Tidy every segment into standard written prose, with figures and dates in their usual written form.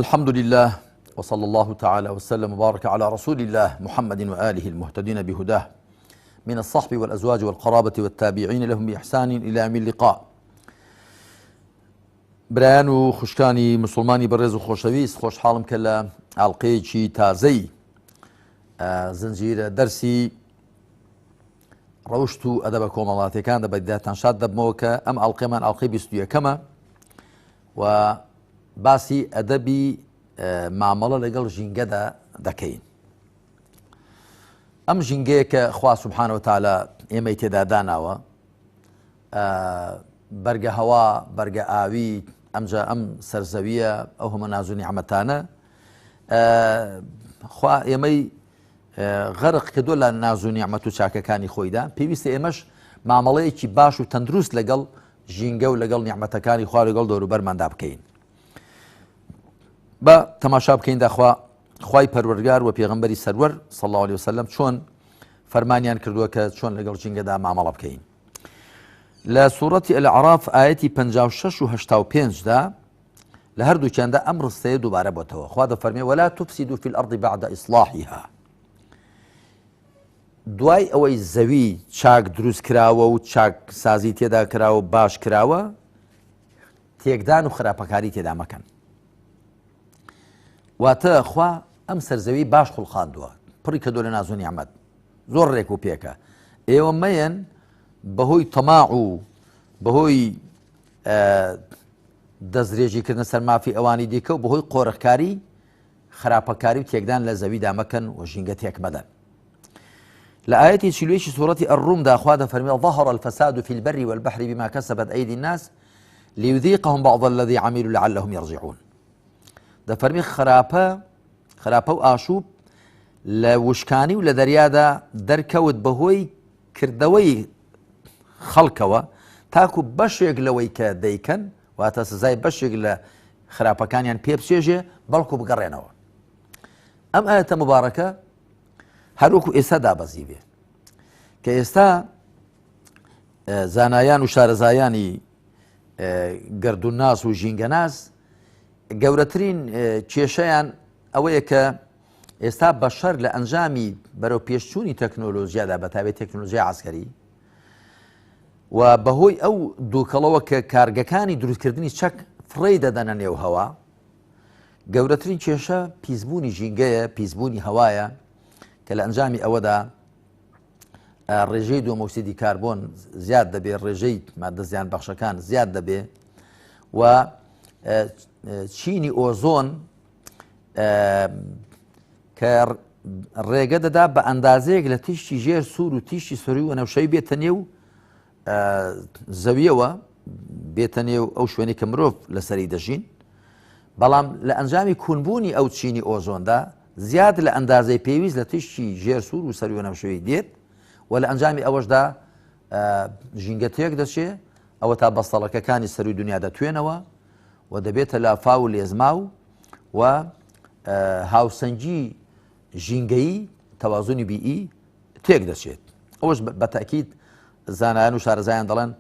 الحمد لله وصلى الله تعالى وسلم وبارك على رسول الله محمد وآله المهتدين بهداه من الصحب والأزواج والقرابة والتابعين لهم بإحسان إلى يوم اللقاء. برایان و خوشکانی مسلمانی بەڕێز و خۆشەویست، خۆشحاڵم کە لە ئاڵقەیەکی تازەی زنجیرە دەرسی ڕەوشت و ئەدەبە کۆمەڵاتیەکان دەبێتتان شاد دەبمەوە کە ئەم ئاڵقەیەمان ئاڵقەی 21ەمە و باسی ئەدەبی مامەڵە لەگەڵ ژینگەدا دەکەین. ئەم ژینگەیە کە خوا سوبحانەوە وتعالە ئێمەی تێدا داناوە، بەرگە هەوا، بەرگە ئاوی، ئەمجا ئەم سەرزەویە، ئەو هەمە ناز و نیعمەتانە خوا ئێمەی غەرق کردووە لە ناز و نیعمەت و چاکەکانی خۆیدا. پێویستە ئێمەش مامەڵەیەکی باش و تەندروست لەگەڵ ژینگە و لەگەڵ نیعمەتەکانی خوا لەگەڵ دەوروبەرماندا بکەین. بە تەماشا بکەیندا خوای پەروەردگار و پێغەمبەری سەروەر صلی الله علیه وسلم چۆن فەرمانیان کردووە کە چۆن لەگەڵ ژینگەدا مامەڵە بکەین. لە سوورەتی ئەلعراف ئایەتی 56 و 85دا لە هەردووکیاندا ئەم ڕستەیە دووبارە بۆتەوە. خوا دەفەرمێ ولا تفسدوا في الأرض بعد إصلاحها. دوای ئەوەی زەوی چاک دروست کراوە و چاک سازی تێدا کراوە باش کراوە، تێکدان و خراپەکاری تێدا مەکەن. واتە خوا ئەم سەرزەوی باش خوڵخاندووە، پڕی کردووە لە ناز و نیعمەت، زۆر ڕێک و پێکە. ئێوە مەیەن بەهۆی تەماع و بەهۆی دەستدرێژیکردنە سەر مافی ئەوانی دیکە و بەهۆی قۆڕەخکاری خراپەکاری و تێکدان لە زەویدا مەکەن و ژینگە تێک مەدەن. لە ئاەتی 40 سوورەتی ئەڕوومدا خوا دەفەرمێ ظهر الفساد في البر والبحر بما كسبت أيدي الناس ليذيقهم بعض الذي عملوا لعلهم يرجعون. دەفەرمی خراپە و ئاشوب لە وشکانی و لە دەریادا دەرکەوت بەهۆی کردەوەی خەڵکەوە تاکو بەشێک لەوەی کە دەیکەن، واتە سزای بەشێک لە خراپەکانیان پێ بچێژێ بەڵکو بگەڕێنەوە. ئەم ئاەتە مبارەکە هەروەکو ئێستا دابەزی بێ کە ئێستا زانایان و شارەزایانی گەردووناس و ژینگەناس گەورەترین کێشەیان ئەوەیە کە ئێستا بەشەر لە ئەنجامی بەرەو پێشچوونی تەکنۆلۆژیادا بەتابێت تەکنۆلۆژیای عەسکەری و بەهۆی ئەو دووکەڵەوە کە کارگەکانی دروستکردنی چەک فڕێی دەدەنە نێو هەوا، گەورەترین کێشە پیسبوونی ژینگەیە، پیسبوونی هەوایە کە لە ئەنجامی ئەوەدا ڕێژەی دۆمۆکسیدی کاربۆن زیاد دەبێت، ڕێژەی مادە زیان بەخشەکان زیاد دەبێت و چینی ئۆزۆن کە ڕێگە دەدا بە ئەندازەیەک لە تیشتی ژێر سوور و تیشتی سۆری و نەوشەی بێتە نێو زەویەوە، بێتە نێو ئەو شوێنی کە مرۆڤ لەسەری دەژین، بەڵام لە ئەنجامی کوونبوونی ئەو چینی ئۆزۆندا زیاد لە ئەندازەی پێویست لە تیشتی ژێر سوور و سەری و نەوشەوەی دێت و لە ئەنجامی ئەوەشدا ژینگە تێک دەچێ، ئەوە تا بەستەڵەکەکانی سەروی دنیا دەتوێنەوە و دەبێتە لافا و لێزما و هاوسەنگی ژینگەیی تەوازونی بیئی تێک دەچێت. ئەوەش بە تاکید زانایان و شارەزایان دەڵێن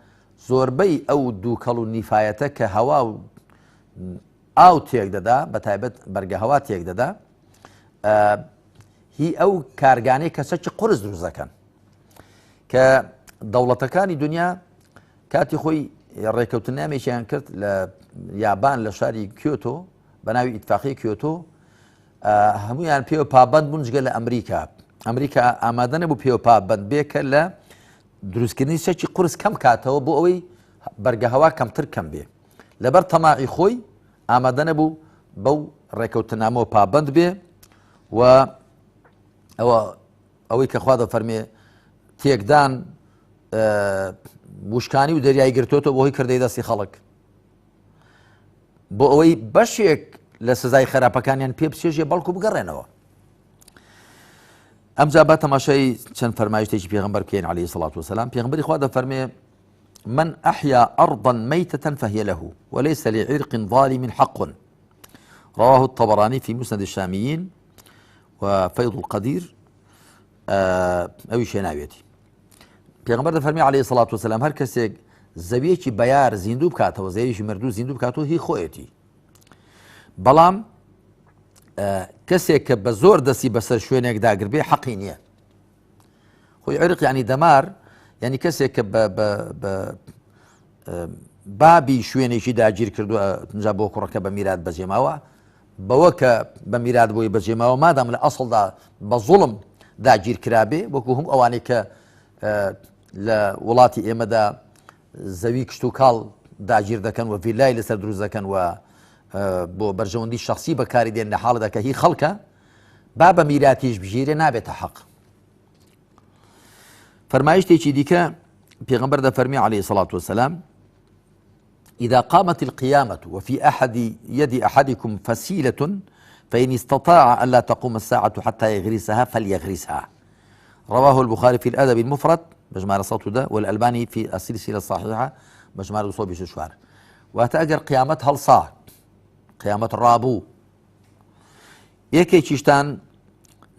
زۆربەی ئەو دووکەڵ و نیفایەتە کە هەوا و ئاو تێک دەدا، بە تایبەت بەرگە هەوا تێک دەدا، هی ئەو کارگانەی کەسەکی قورس دروست دەکەن کە دەوڵەتەکانی دنیا کاتی خۆی ڕێکەوتنامێکیان کرد لە یابان لە شاری کیۆتۆ بە ناوی ئیتفاقی کیۆتۆ، هەمویان پێوە پابەند بوون جگە لە ئەمریکا. ئەمریکا ئامادە نەبوو پێوە پابەند بێکە لە دروستکردنی سەکی قورس کەم کاتەوە بۆ ئەوەی بەرگە هەوا کەمتر کەم بێ. لەبەر تەماعی خۆی ئامادە نەبوو بەو ڕێکەوتنامەوە پابەند بێ و ئەوەی کە خوا دەفەرمێ تێکدان وشکانی و دەریای گرتوۆتەوە بۆ هۆی کردەی دەستی خەڵک، بۆ ئەوەی بەشێک لە سزای خراپەکانیان پێ بچێژێ بەڵکو بگەڕێنەوە. ئەمجا با تەماشای چەند فەرمایشتێکی پێغەمبەر بکەین عەلەیهی سەڵات وسەلام. پێغەمبەری خوا دەفەرمێ من أحيا أرضا ميتة فهي له وليس لعرق ظالم حق. رواه الطبراني في مسند الشاميين وفيض القدير ئەوی شێناوێتی. پێغەمبەر دەفەرمێ عەلەیهی سەڵات وسەلام هەر کەسێک زەویەکی بەیار زیندوو بکاتەوە، زەویەکی مردوو زیندوو بکاتەوە هی خۆیەتی، بەڵام کەسێک کە بە زۆر دەستی بەسەر شوێنێک داگر بێ حەقی نییە. خۆی عێرق ینی دەمار ینی کەسێک کە بابی شوێنێکی داگیر کردووە جا بۆ کوڕەکە بە میرات بەجێماوە بەوە کە بە میرات بۆی بەجێماوە مادام لە ئەسڵدا بە زوڵم داگیر کرابێ وەکو هەم ئەوانەی کە لە وڵاتی ئێمەدا زەوی کشت و کاڵ داگیر دەکەن و ڤیلای لەسەر دروست دەکەن و بۆ بەرژەوەندی شخصی بەکاری دێن لە حاڵەدا کە هی خەڵکە با بە میراتیش بژیرێ نابێتە حەق. فەرمایشتێکی دیکە پێغەمبەر دەفەرمی عەلەیهی سەڵات وەسەلام إذا قامت القيامة وفي يد أحدكم فسيلة فإن استطاع ألا تقوم الساعة حتى يغرسها فليغرسها. رواه البخاري في الأدب المفرد بجمار صوته ده والألباني في السلسلة الصحيحة بجمار صوت بشوار. وتأجر قيامة هلصا قيامة الرابو يكي تشتان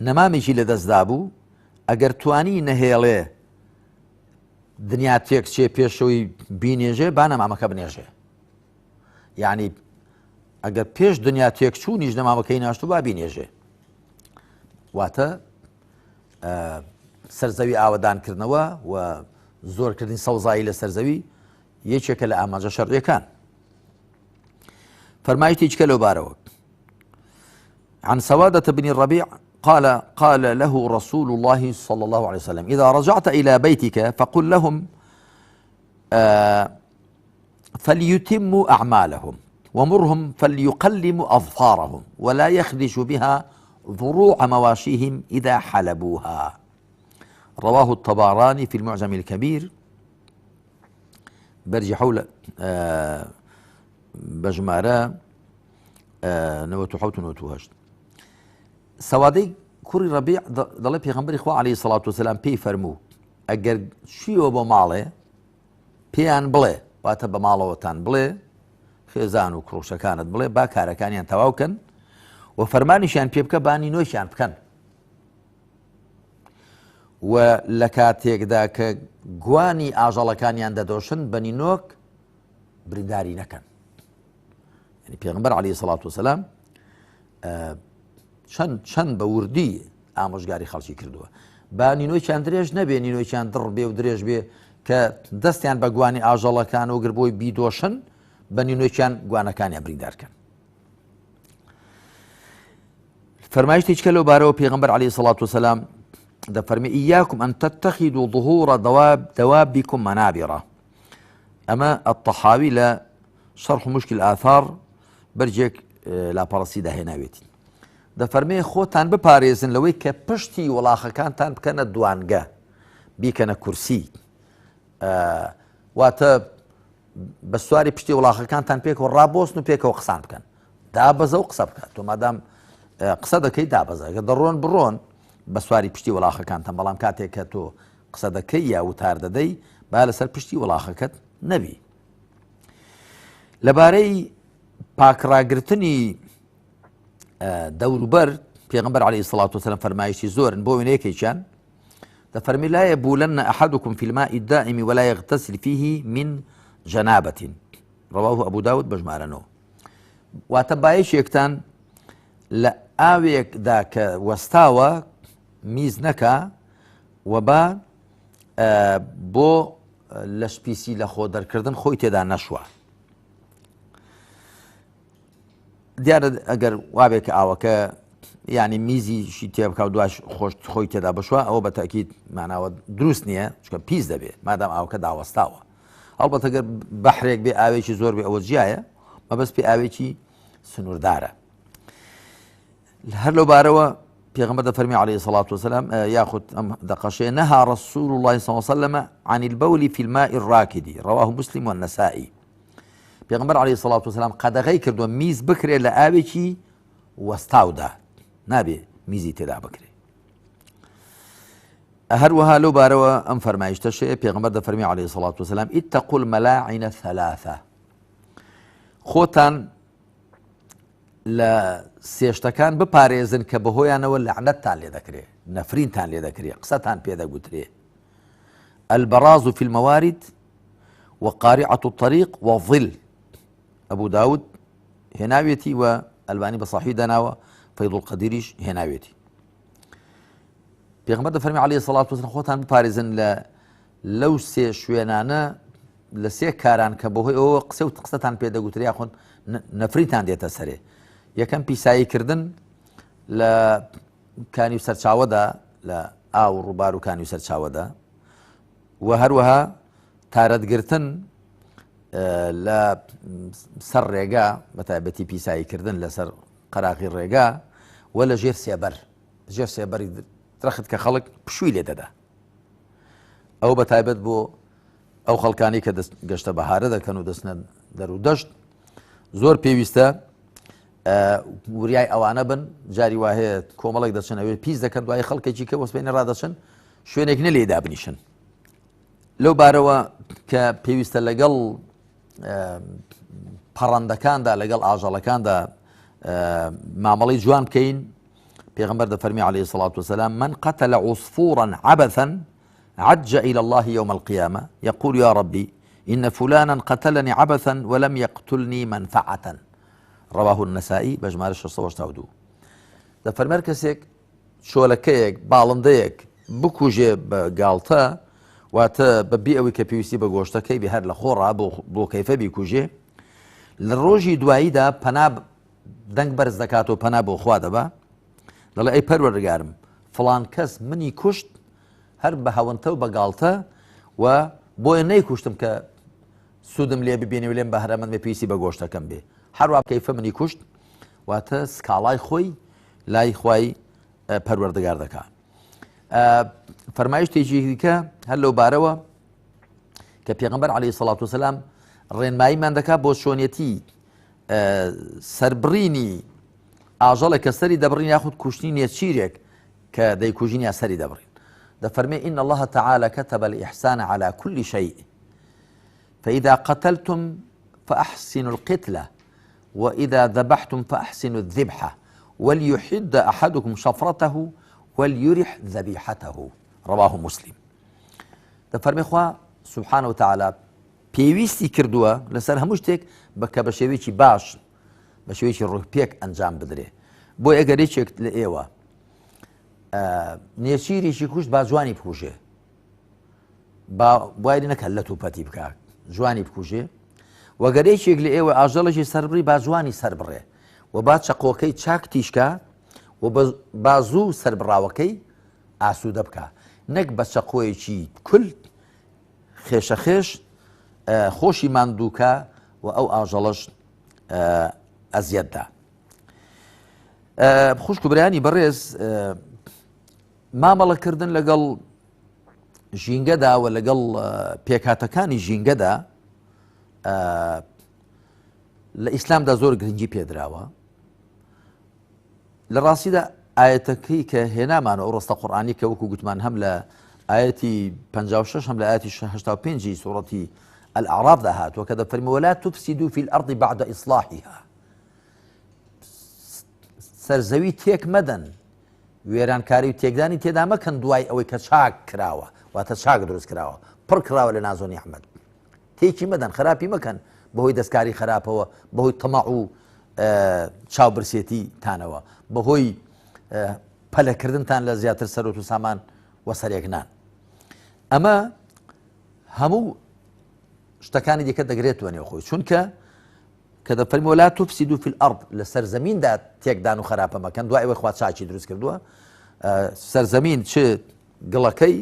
نمامجي لدزدابو أجر تواني نهيلي دنیا تێک چێ پێشەوەی بینێژێ با نەمامەکە بنێژێ. یعنی ئەگەر پێش دنیا تێک چوو نیش نەمامەکەی ناشتو با بینێژێ. واتە سەرزەوی ئاوەدانکردنەوە و زۆرکردنی سەوزایی لە سەرزەوی یەکێکە لە ئاماژە شەڕیەکان. فەرمایشتێککە لەو بارەوە عن سوادة بن الربيع قال له رسول الله صلى الله عليه وسلم إذا رجعت إلى بيتك فقل لهم فليتموا أعمالهم ومرهم فليقلموا أظفارهم ولا يخدش بها ضروع مواشيهم إذا حلبوها. رواه الطبراني في المعجم الكبير برجي حول بجمارة نوتو حوت نوتو هشت. سەوادەی کوڕی ڕەبیع دەڵێ پێغەمبەری خوا عەلەیهی سەڵات وەسەلام پێی فەرموو ئەگەر چیوە بۆ ماڵێ پێیان بڵێ واتە بە ماڵەوەتان بڵێ خێزان و کڕۆشەکانت بڵێ با کارەکانیان تەواوکەن و فەرمانیشیان پێ بکە بانی نۆشیان بکەن و لە کاتێکدا کە گوانی ئاژەڵەکانیان دەدۆشن بەنی نۆک برینداری نەکەن. ینی پێغەمبەر عەلەیهی سەڵات وەسەلام چەند بە وردی ئامۆژگاری خەڵکی کردووە با نینۆیان درێژ نەبێ نینۆیان دڕ بێ و درێژ بێ کە دەستیان بە گوانی ئاژەڵەکان و گربۆی بیدۆشن بە نینۆیان گوانەکانیان بریندارکەن. فەرمایشتێککە لەو بارەوە پێغەمبەر عەلەیهی سەڵات وەسەلام دەفەرمێ ئیاکم ئەن تەتەخیدوا ظهوڕ دوابیکم مەنابیڕە. ئەمە ئەطەحاوی لە شەرح مشکل ئاثار بەرجێک لاپەڕەسی داهێناوێتی. دەفەرمێ خۆتان بپارێزن لەوەی کە پشتی وڵاخەکانتان بکەنە دوانگە بیکەنە کورسی واتە بە سواری پشتی وڵاخەکانتان پێکەوە ڕابۆستن و پێکەوە قسان بکەن دابەزە و قسە بکات تۆ مادام قسە دەکەی دابەزە کە دەڕۆن بڕۆن بە سواری پشتی وڵاخەکانتان بەڵام کاتێک کە تۆ قسە دەکەی یا وتار دەدەی با لەسەر پشتی وڵاخەکەت نەبی. لەبارەی پاکڕاگرتنی دەوروبەر پێغەمبەر عەلەیهی سەڵات وەسەلام فەرمایشی زۆرن بۆ وێنەیەکێکیان دەفەرمێ لا يبولن أحدكم في الماء الدائم ولا يغتسل فيه من جنابة. رواه أبو داود بجمارنەوە. واتە بایەشێکتان لە ئاوێکدا کە وەستاوە میز نەکا و با بۆ لە شپیسی لە خۆ دەرکردن خۆی تێدا نەشوە. دیارە ئەگەر وابێت کە ئاوەکە ینی میزیشی تێ بکە و دوای خۆی تێدا بشوە ئەوە بە تاکید معناوە دروست نییە چکە پیس دەبێت مادام ئاوکە داوەستاوە. هەڵبەتە ئەگەر بەحرێک بێ ئاوێکی زۆر بێ ئەوە جیایە مەبەست پێ ئاوێکی سنووردارە. هەر لەو بارەوە پێغەمبەر دەفەرمی عەلەیهی سەڵات وەسەلام یاخود ئەم دەقەشەیە نەها ڕەسوول الله صلی الله علیه وسلم عن البول في الماء الراكد. رواه مسلم والنسائي. پێغەمبەر عەلەیهی سەڵات وەسەلام قەدەغەی کردووە میز بکرێت لە ئاوێکی وەستاودا نابێ میزی تێدا بکرێت. هەروەها لەو بارەوە ئەم فەرمایشتەشەیە پێغەمبەر دەفەرمی عەلەیهی سەڵات وەسەلام اتقوا الملاعن ثلاثة. خۆتان لە سێشتەکان بپارێزن کە بەهۆیانەوە لەعنەتتان لێ دەکرێت نەفرینتان لێ دەکرێت قسەتان پێ دەگوترێت. البراز في الموارد وقارعة الطريق وظل. ئەبوو داود هێناوێتی و ئەلبانی بە ساحی دەناوە فەیض القەدیریش هێناوێتی. پێغەمبەر دەفەرمێ عەلەیهی سەڵات وەسەلام خۆتان بپارێزن لەو سێ شوێنانە لە سێ کاران کە بەهۆی ئەوە قسە و قسەتان پێدەگوترێ یاخۆن نەفریتان دێتە سەرێ. یەکەم پیساییکردن لە کانی و سەرچاوەدا لە ئاو ڕووبار و کانی و سەرچاوەدا و هەروەها تارەتگرتن لە سەر ڕێگا بەتایبەتی پیساییکردن لەسەر قەراغی ڕێگا و لە ژێر سێبەری درەخت کە خەڵک پشووی لێ دەدا. ئەو بەتایبەت بۆ ئەو خەڵکانی کە گەشتە بەهارە دەکەن و دەستنە دەر و دەشت زۆر پێویستە وریای ئەوانە بن. جاری وهەیە کۆمەڵێک دەچن ئەوێ پیس دەکەن دوای خەڵکێکی کە وەسبێنە ڕادەچن شوێنێک نە لێدا بنیشن. لەو بارەوە کە پێویستە لەگەڵ پەڕەندەکاندا لەگەڵ ئاژەڵەکاندا مامەڵی جوان بکەین. پێغەمبەر دەفەرمی عەلەیهی سەڵات وسەلام من قتل عصفورا عبثا عج إلى الله يوم القيامة يقول يا ربي إن فلانا قتلني عبثا ولم يقتلني منفعة. رواه النسائي بجمار 682. دەفەرمێ کەسێک شۆلەکەیەک باڵندەیەک بکوژێ بە گاڵتە واتە بەبێ ئەوەی کە پێویستی بە گۆشتەکەی بێ هەر لە خۆڕا بۆ کەیفە بیکوژێ لە ڕۆژی دواییدا پەنا دەنگ بەرز دەکات و پەنا بۆ خوا دەبا دەڵێ ئەی پەروەردگارم فڵان کەس منی کوشت هەر بە هەونتە و بە گاڵتە و بۆیە نەیکوشتم کە سوودم لێ ببینی و لێم بەهرەمەند بێ پێویستی بە گۆشتەکەم بێ هەروە کەیفە منی کوشت واتە سکاڵای خۆی لای خوای پەروەردگار دەکات. فەرمایشتێکی دیکە هەر لەو بارەوە کە پێغەمبەر عەلەیهی سەڵات وسەلام ڕێنماییمان دەکات بۆ چۆنیەتی سەربڕینی ئاژەڵێک کە سەری دەبڕین یاخود کوشتنی نێچیرێک کە دەیکوژین یا سەری دەبڕین. دەفەرمێ إن الله تعالى كتب الإحسان على كل شيء فإذا قتلتم فأحسنوا القتلة وإذا ذبحتم فأحسنوا الذبحة وليحد أحدكم شفرته وليرح ذبيحته. رواه مسلم. دەفەرمێ خوا سبحانه وتعالى پێویستی کردووە لەسەر هەموو شتێک بەکە بە شێوەیەکی باش بە شێوەیەکی ڕووپێک ئەنجام بدرێ. بۆ ئەگەرێکێک لە ئێوە نێچیرێکی کوشت با جوانی بکوژێ بوایری نەکە لە توپەتی بکات جوانی بکوژێ وەگەرێکێک لە ئێوە ئاژەڵێکی سەربڕی با جوانی سەر بڕێ و با چەقۆکەی چاک تیشکە و با زوو سەربڕاوەکەی ئاسوودە بکە نەک بە چەقۆیەکی کولت خێشە خێش خۆشی ماندووکە و ئەو ئاژەڵەش ئەزیەتدا. خوشک و برایانی بەڕێز مامەڵەکردن لەگەڵ ژینگەدا و لەگەڵ پێکهاتەکانی ژینگەدا لە ئیسلامدا زۆر گرنگی پێدراوە. لە ڕاستیدا ئاەتەکەی کە هێنامانە ئەو ڕستە قورئانی کە وەکو گوتمان هەم لە ئاەتی 56 هەم لە ئاەتی 85 سوڕەتی الأعرافدا هاتووە کە دەفەرمێ ولا تفسدوا في الأرض بعد إصلاحها. سەرزەوی تێک مەدەن وێرانکاری و تێکدانی تێدا مەکەن دوای ئەوەی کە چاک کراوە واتە چاک دروست کراوە پڕ کراوە لە ناز و نیحمەت تێکی مەدەن خراپی مەکەن بەهۆی دەستکاری خراپەوە بەهۆی تەمەع و چاوبرسێتی تانەوە بەهۆی پەلەکردنتان لە زیاتر سەرۆت و سامان وە سەرێکنان. ئەمە هەموو شتەکانی دیکە دەگرێتوە نێو خۆی چونکە کە دەفەرمێ ولا تفسدوا في الأرض لە سەرزەمیندا تێکدان و خراپە مەکەن دوای ئەوەی خوا چاکی دروست کردووە سەرزەمین چ گڵەکەی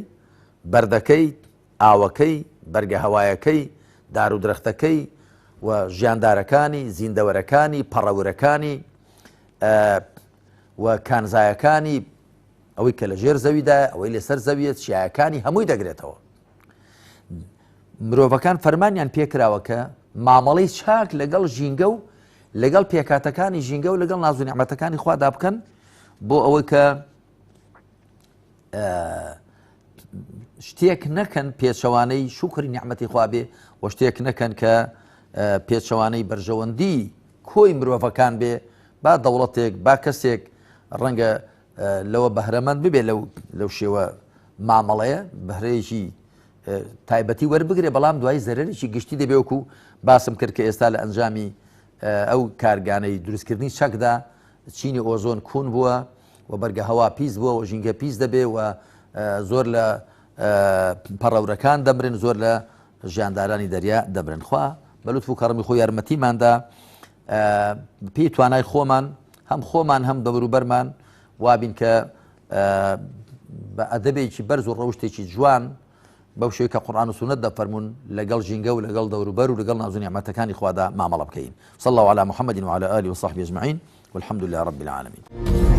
بەردەکەی ئاوەکەی بەرگە هەوایەکەی دار و درەختەکەی و ژیاندارەکانی زیندەوەرەکانی پەڕەورەکانی و کانزایەکانی ئەوەی کە لە ژێر زەویدا ئەوەی لەسەر زەویێت شیعەکانی هەمووی دەگرێتەوە. مرۆڤەکان فەرمانیان پێکراوە کە مامەڵەی چاک لەگەڵ ژینگە و لەگەڵ پێکاتەکانی ژینگە و لەگەڵ ناز و نیعمەتەکانی خوادا بکەن بۆ ئەوەی کە شتێک نەکەن پێچەوانەی شوکری نیعمەتی خوا بێ و شتێک نەکەن کە پێچەوانەی بەرژەوەندی کۆی مرۆڤەکان بێ با دەوڵەتێک با کەسێک ڕەنگە لەوە بەهرەمەند ببێ لەو شێوە مامەڵەیە بەهرەیەکی تایبەتی وەربگرێ بەڵام دوای زەرەرێکی گشتی دەبێ وەکو باسم کرد کە ئێستا لە ئەنجامی ئەو کارگانەی دروستکردنی چەکدا چینی ئۆزۆن کوون بووە و بەرگە هەوا پیس بووە و ژینگە پیس دەبێ و زۆر لە پەڕەورەکان دەمرن زۆر لە ژیاندارانی دەریا دەبرن خوا بەلوتف و کەڕەمی خۆی یارمەتیماندا پێی توانای خۆمان هەم خۆمان هەم دەوروبەرمان وابین کە بە ئەدەبێکی بەرز و ڕەوشتێکی جوان بەو شێوەیە کە قورئان و سونەت دەفەرمون لەگەڵ ژینگە و لەگەڵ دەوروبەر و لەگەڵ ناز و نیعمەتەکانی خوادا مامەڵە بکەین. صلى الله على محمد وعلى آله وصحبه أجمعين والحمد لله رب العالمين.